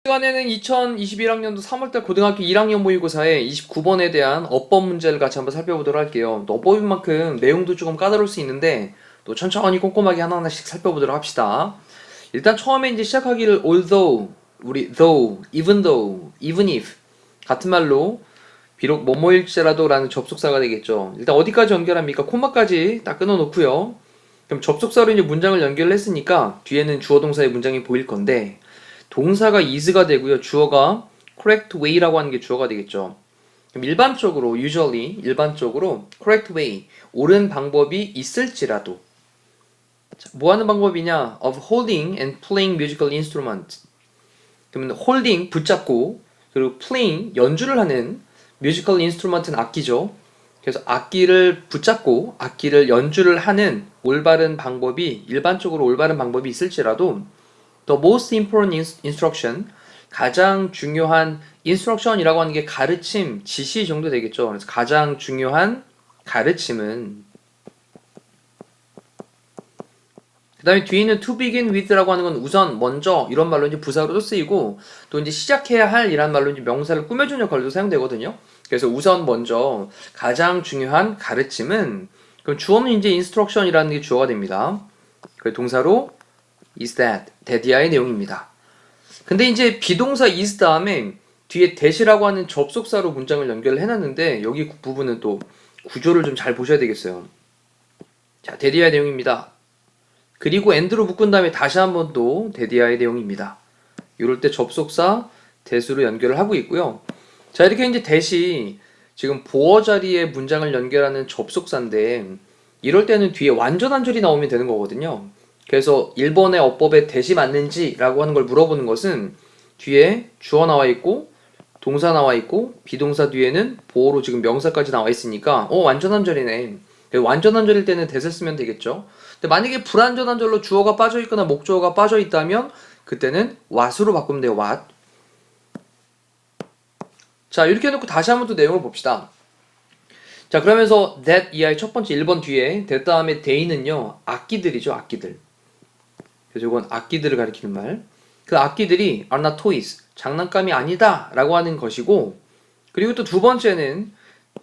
시간에는 2021학년도 3월달 고등학교 1학년 모의고사의 29번에 대한 어법 문제를 같이 한번 살펴보도록 할게요. 또 어법인 만큼 내용도 조금 까다로울 수 있는데 또 천천히 꼼꼼하게 하나하나씩 살펴보도록 합시다. 일단 처음에 이제 시작하기를 although, 우리 though, even though, even if 같은 말로 비록 뭐뭐일지라도 라는 접속사가 되겠죠. 일단 어디까지 연결합니까? 콤마까지 딱 끊어놓고요. 그럼 접속사로 이제 문장을 연결을 했으니까 뒤에는 주어 동사의 문장이 보일 건데 동사가 is가 되고요. 주어가 correct way라고 하는 게 주어가 되겠죠. 그럼 일반적으로 일반적으로 correct way, 옳은 방법이 있을지라도 자, 뭐 하는 방법이냐? of holding and playing musical instrument. 그러면 holding 붙잡고 그리고 playing 연주를 하는 musical instrument는 악기죠. 그래서 악기를 붙잡고 악기를 연주를 하는 올바른 방법이 일반적으로 올바른 방법이 있을지라도 The most important instruction, 가장 중요한 instruction이라고 하는 게 가르침, 지시 정도 되겠죠. 그래서 가장 중요한 가르침은 그 다음에 뒤에 있는 to begin with라고 하는 건 우선, 먼저 이런 말로 이제 부사로도 쓰이고 또 이제 시작해야 할 이란 말로 이제 명사를 꾸며주는 역할도 사용되거든요. 그래서 우선, 먼저 가장 중요한 가르침은 그럼 주어는 이제 instruction이라는 게 주어가 됩니다. 그 동사로 is that이야의 내용입니다. 근데 이제 비동사 is 다음에 뒤에 that이라고 하는 접속사로 문장을 연결을 해놨는데 여기 부분은 또 구조를 좀 잘 보셔야 되겠어요. 자, that이야의 내용입니다. 그리고 and로 묶은 다음에 다시 한번 또 that이야의 내용입니다. 이럴 때 접속사 that으로 연결을 하고 있고요. 자, 이렇게 이제 that이 지금 보어 자리에 문장을 연결하는 접속사인데 이럴 때는 뒤에 완전 한절이 나오면 되는 거거든요. 그래서 1번의 어법에 that이 맞는지 라고 하는 걸 물어보는 것은 뒤에 주어 나와 있고 동사 나와 있고 비동사 뒤에는 보어로 지금 명사까지 나와 있으니까 완전 한절이네. 완전 한절일 때는 that을 쓰면 되겠죠. 근데 만약에 불완전 한절로 주어가 빠져 있거나 목적어가 빠져 있다면 그때는 what으로 바꾸면 돼요. what. 자, 이렇게 해놓고 다시 한번 또 내용을 봅시다. 자, 그러면서 that 이하의 첫 번째 1번 뒤에 that 다음에 they는요 악기들이죠. 악기들. 그래서 이건 악기들을 가리키는 말. 그 악기들이 are not toys, 장난감이 아니다 라고 하는 것이고 그리고 또 두 번째는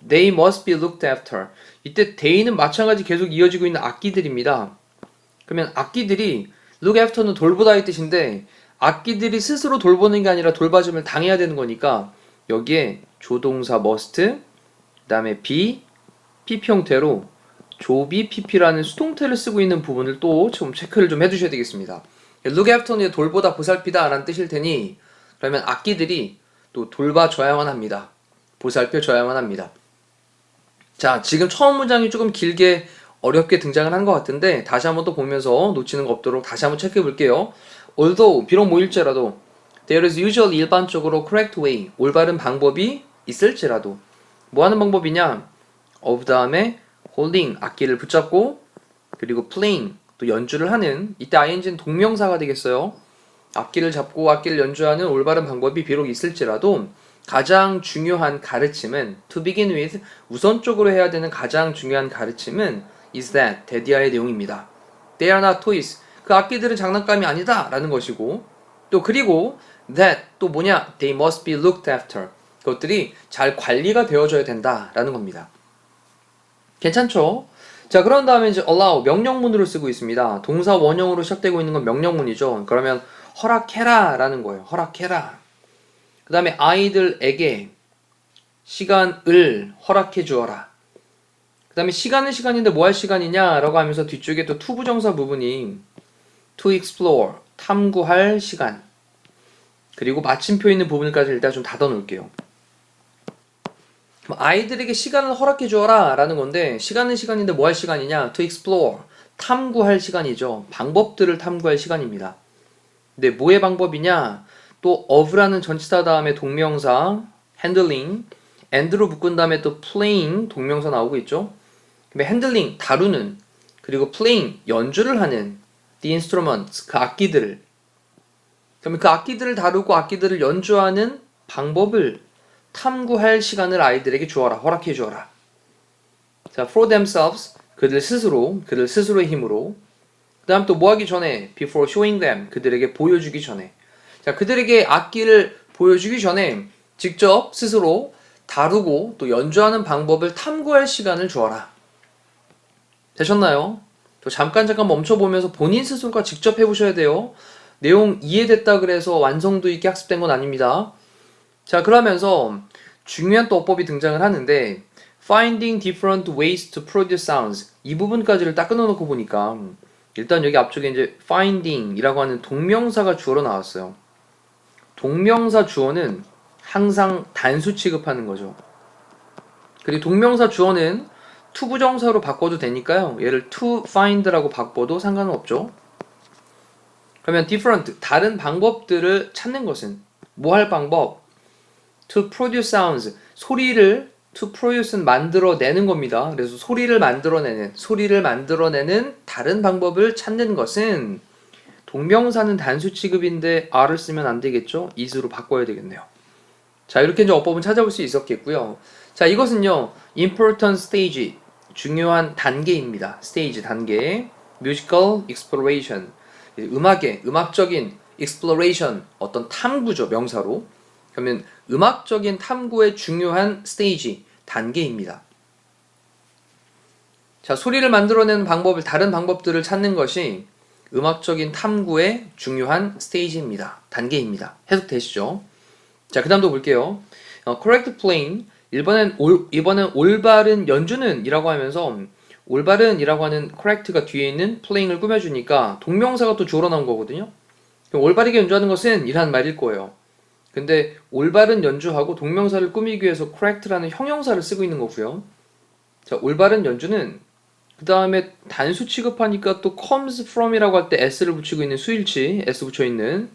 they must be looked after. 이때 they는 마찬가지 계속 이어지고 있는 악기들입니다. 그러면 악기들이 look after는 돌보다의 뜻인데 악기들이 스스로 돌보는 게 아니라 돌봐줌을 당해야 되는 거니까 여기에 조동사 must 그 다음에 be, PP 형태로 조비 PP라는 수동태를 쓰고 있는 부분을 또 좀 체크를 좀 해주셔야 되겠습니다. look after는 돌보다 보살피다 라는 뜻일 테니 그러면 악기들이 또 돌봐줘야만 합니다. 보살펴줘야만 합니다. 자, 지금 처음 문장이 조금 길게 어렵게 등장을 한 것 같은데 다시 한번 또 보면서 놓치는 거 없도록 다시 한번 체크해 볼게요. although, 비록 뭐일지라도 there is usually 일반적으로 correct way, 올바른 방법이 있을지라도 뭐 하는 방법이냐? of 다음에 holding, 악기를 붙잡고 그리고 playing, 또 연주를 하는 이때 ing는 동명사가 되겠어요. 악기를 잡고 악기를 연주하는 올바른 방법이 비록 있을지라도 가장 중요한 가르침은 to begin with, 우선적으로 해야 되는 가장 중요한 가르침은 is that이야의 내용입니다. They are not toys, 그 악기들은 장난감이 아니다 라는 것이고 또 그리고 that 또 뭐냐? They must be looked after, 그것들이 잘 관리가 되어줘야 된다 라는 겁니다. 괜찮죠? 자, 그런 다음에 이제 allow, 명령문으로 쓰고 있습니다. 동사 원형으로 시작되고 있는 건 명령문이죠. 그러면 허락해라 라는 거예요. 허락해라. 그 다음에 아이들에게 시간을 허락해 주어라. 그 다음에 시간은 시간인데 뭐 할 시간이냐 라고 하면서 뒤쪽에 또 to 부정사 부분이 to explore, 탐구할 시간. 그리고 마침표 있는 부분까지 일단 좀 닫아 놓을게요. 아이들에게 시간을 허락해 주어라 라는 건데 시간은 시간인데 뭐 할 시간이냐? to explore, 탐구할 시간이죠. 방법들을 탐구할 시간입니다. 근데 뭐의 방법이냐? 또 of라는 전치사 다음에 동명사 handling, and로 묶은 다음에 또 playing 동명사 나오고 있죠. handling, 다루는, 그리고 playing, 연주를 하는 the instruments, 그 악기들을. 그러면 그 악기들을 다루고 악기들을 연주하는 방법을 탐구할 시간을 아이들에게 주어라, 허락해 주어라. 자, for themselves, 그들 스스로의 힘으로. 그 다음 또 뭐 하기 전에? before showing them, 그들에게 보여주기 전에. 자, 그들에게 악기를 보여주기 전에 직접 스스로 다루고 또 연주하는 방법을 탐구할 시간을 주어라. 되셨나요? 또 잠깐 멈춰보면서 본인 스스로가 직접 해보셔야 돼요. 내용 이해됐다 그래서 완성도 있게 학습된 건 아닙니다. 자, 그러면서 중요한 또 어법이 등장을 하는데 finding different ways to produce sounds, 이 부분까지를 딱 끊어놓고 보니까 일단 여기 앞쪽에 이제 finding이라고 하는 동명사가 주어로 나왔어요. 동명사 주어는 항상 단수 취급하는 거죠. 그리고 동명사 주어는 투부정사로 바꿔도 되니까요. 얘를 to find라고 바꿔도 상관은 없죠. 그러면 different, 다른 방법들을 찾는 것은 뭐 할 방법? to produce sounds, 소리를 to produce는 만들어내는 겁니다. 그래서 소리를 만들어내는 다른 방법을 찾는 것은 동명사는 단수 취급인데 R을 쓰면 안 되겠죠? is로 바꿔야 되겠네요. 자, 이렇게 이제 어법은 찾아볼 수 있었겠고요. 자, 이것은요, important stage, 중요한 단계입니다. stage, 단계. musical exploration, 음악적인 exploration, 어떤 탐구죠, 명사로. 그러면 음악적인 탐구의 중요한 stage, 단계입니다. 자, 소리를 만들어내는 방법을, 다른 방법들을 찾는 것이 음악적인 탐구의 중요한 스테이지입니다. 단계입니다. 해석되시죠? 자, 그 다음도 볼게요. correct playing, 이번엔 올바른 연주는 이라고 하면서 올바른 이라고 하는 correct가 뒤에 있는 playing을 꾸며주니까 동명사가 또 주어로 나온 거거든요. 그럼 올바르게 연주하는 것은 이라는 말일 거예요. 근데 올바른 연주하고 동명사를 꾸미기 위해서 correct라는 형용사를 쓰고 있는 거고요. 자, 올바른 연주는 그 다음에 단수 취급하니까 또 comes from이라고 할 때 s를 붙이고 있는 수일치, s 붙여 있는,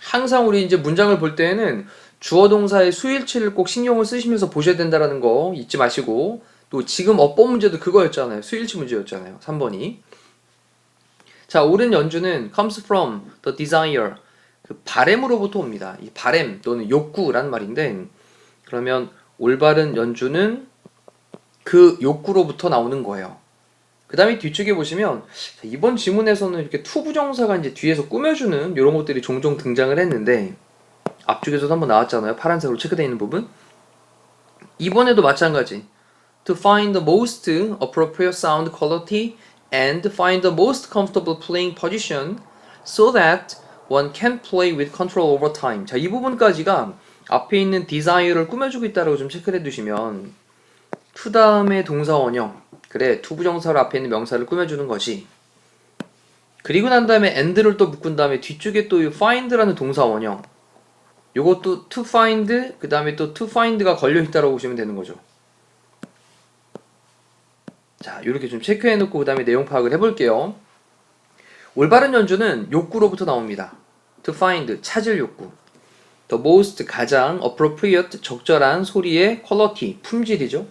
항상 우리 이제 문장을 볼 때에는 주어 동사의 수일치를 꼭 신경을 쓰시면서 보셔야 된다는 거 잊지 마시고, 또 지금 어법 문제도 그거였잖아요. 수일치 문제였잖아요. 3번이. 자, 옳은 연주는 comes from the desire, 그 바램으로부터 옵니다. 이 바램 또는 욕구란 말인데, 그러면 올바른 연주는 그 욕구로부터 나오는 거예요. 그 다음에 뒤쪽에 보시면 이번 지문에서는 이렇게 투부정사가 이제 뒤에서 꾸며주는 이런 것들이 종종 등장을 했는데 앞쪽에서도 한번 나왔잖아요. 파란색으로 체크되어 있는 부분. 이번에도 마찬가지. To find the most appropriate sound quality and find the most comfortable playing position so that one can play with control over time. 자, 이 부분까지가 앞에 있는 desire를 꾸며주고 있다고 좀 체크를 해두시면 to 다음에 동사 원형, 그래, 투부정사로 앞에 있는 명사를 꾸며주는 것이, 그리고 난 다음에 and를 또 묶은 다음에 뒤쪽에 또 find라는 동사 원형, 요것도 to find, 그 다음에 또 to find가 걸려있다라고 보시면 되는 거죠. 자, 이렇게 좀 체크해놓고 그 다음에 내용 파악을 해볼게요. 올바른 연주는 욕구로부터 나옵니다. to find, 찾을 욕구. the most, 가장, appropriate, 적절한 소리의 quality, 품질이죠.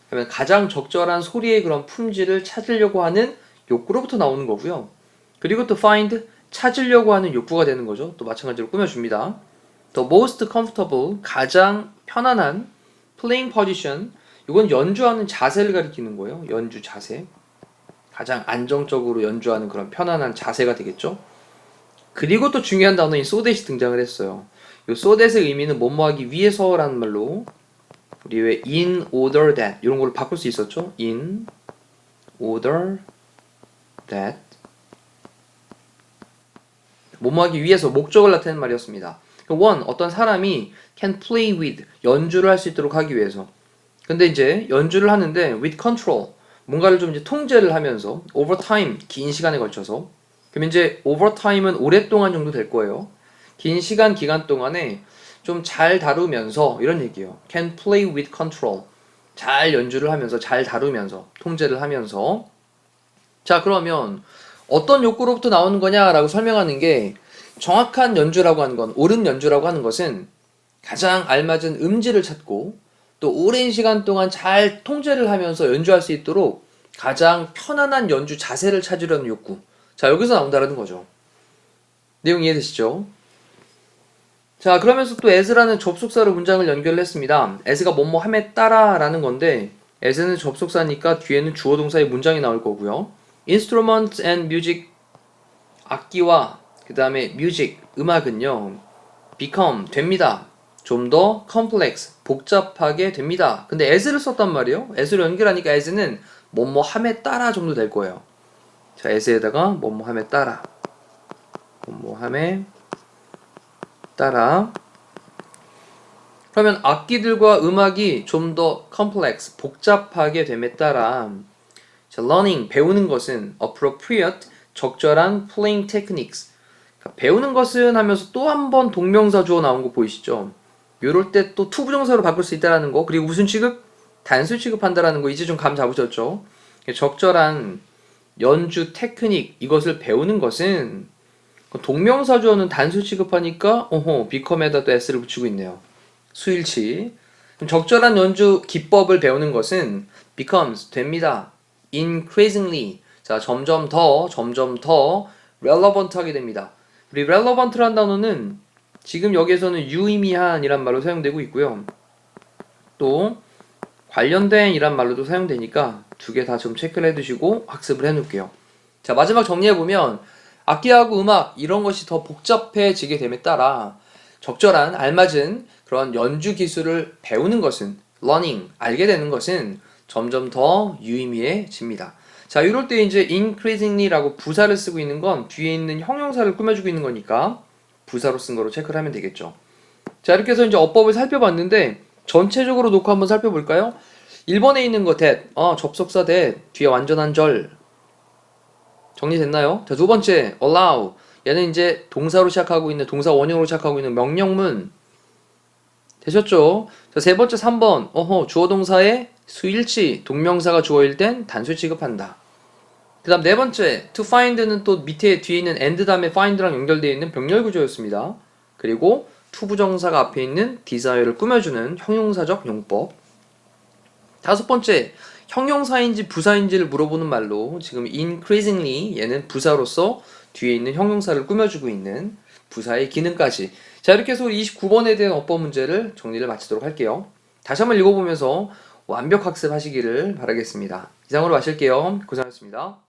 그러면 가장 적절한 소리의 그런 품질을 찾으려고 하는 욕구로부터 나오는 거고요. 그리고 또 find, 찾으려고 하는 욕구가 되는 거죠. 또 마찬가지로 꾸며줍니다. The most comfortable, 가장 편안한 playing position, 이건 연주하는 자세를 가리키는 거예요. 연주 자세. 가장 안정적으로 연주하는 그런 편안한 자세가 되겠죠. 그리고 또 중요한 단어인 so that이 등장을 했어요. 이 so that의 의미는 뭐뭐 하기 위해서라는 말로 우리 왜 in order that 이런 걸로 바꿀 수 있었죠? in order that 뭐뭐 하기 위해서 목적을 나타내는 말이었습니다. one, 어떤 사람이 can play with, 연주를 할 수 있도록 하기 위해서. 근데 이제 연주를 하는데 with control, 뭔가를 좀 이제 통제를 하면서 over time, 긴 시간에 걸쳐서. 그럼 이제 over time은 오랫동안 정도 될 거예요. 긴 기간 동안에 좀 잘 다루면서 이런 얘기예요. can play with control. 잘 연주를 하면서, 잘 다루면서, 통제를 하면서. 자, 그러면 어떤 욕구로부터 나오는 거냐라고 설명하는 게, 정확한 연주라고 하는 건, 옳은 연주라고 하는 것은 가장 알맞은 음질을 찾고 또 오랜 시간 동안 잘 통제를 하면서 연주할 수 있도록 가장 편안한 연주 자세를 찾으려는 욕구. 자, 여기서 나온다는 거죠. 내용 이해되시죠? 자, 그러면서 또 as라는 접속사로 문장을 연결을 했습니다. as가 뭐뭐 함에 따라 라는 건데, as는 접속사니까 뒤에는 주어 동사의 문장이 나올 거고요. instruments and music 악기와 그 다음에 music 음악은요 become 됩니다. 좀 더 complex 복잡하게 됩니다. 근데 as를 썼단 말이에요. as로 연결하니까 as는 뭐뭐함에 따라 정도 될 거예요. 자, as에다가 뭐뭐함에 따라 뭐뭐함에 따라 그러면 악기들과 음악이 좀 더 complex 복잡하게 됨에 따라 자, learning 배우는 것은 appropriate 적절한 playing techniques 그러니까 배우는 것은 하면서 또 한 번 동명사 주어 나온 거 보이시죠? 요럴 때 또 투부정사로 바꿀 수 있다라는 거 그리고 무슨 취급? 단수 취급한다라는 거 이제 좀 감 잡으셨죠? 적절한 연주 테크닉 이것을 배우는 것은 동명사 주어는 단수 취급하니까 become에다 또 s를 붙이고 있네요. 수일치 적절한 연주 기법을 배우는 것은 becomes 됩니다. increasingly 자 점점 더 relevant 하게 됩니다. 우리 relevant라는 단어는 지금 여기에서는 유의미한이란 말로 사용되고 있고요. 또 관련된 이란 말로도 사용되니까 두 개 다 좀 체크를 해두시고 학습을 해놓을게요. 자 마지막 정리해보면 악기하고 음악 이런 것이 더 복잡해지게 됨에 따라 적절한 알맞은 그런 연주 기술을 배우는 것은 learning 알게 되는 것은 점점 더 유의미해집니다. 자 이럴 때 이제 increasingly라고 부사를 쓰고 있는 건 뒤에 있는 형용사를 꾸며주고 있는 거니까 부사로 쓴 거로 체크를 하면 되겠죠. 자 이렇게 해서 이제 어법을 살펴봤는데 전체적으로 놓고 한번 살펴볼까요? 1번에 있는 거 that 접속사 that 뒤에 완전한 절 정리됐나요? 자, 두 번째 allow 얘는 이제 동사로 시작하고 있는 동사 원형으로 시작하고 있는 명령문 되셨죠? 자, 세 번째 3번 주어 동사의 수일치 동명사가 주어일 땐 단수 취급한다. 그 다음 네 번째 to find는 또 밑에 뒤에 있는 and 다음에 find랑 연결되어 있는 병렬 구조였습니다. 그리고 to 부정사가 앞에 있는 desire를 꾸며주는 형용사적 용법. 다섯 번째 형용사인지 부사인지를 물어보는 말로 지금 increasingly 얘는 부사로서 뒤에 있는 형용사를 꾸며주고 있는 부사의 기능까지. 자 이렇게 해서 29번에 대한 어법 문제를 정리를 마치도록 할게요. 다시 한번 읽어보면서 완벽 학습하시기를 바라겠습니다. 이상으로 마칠게요. 고생하셨습니다.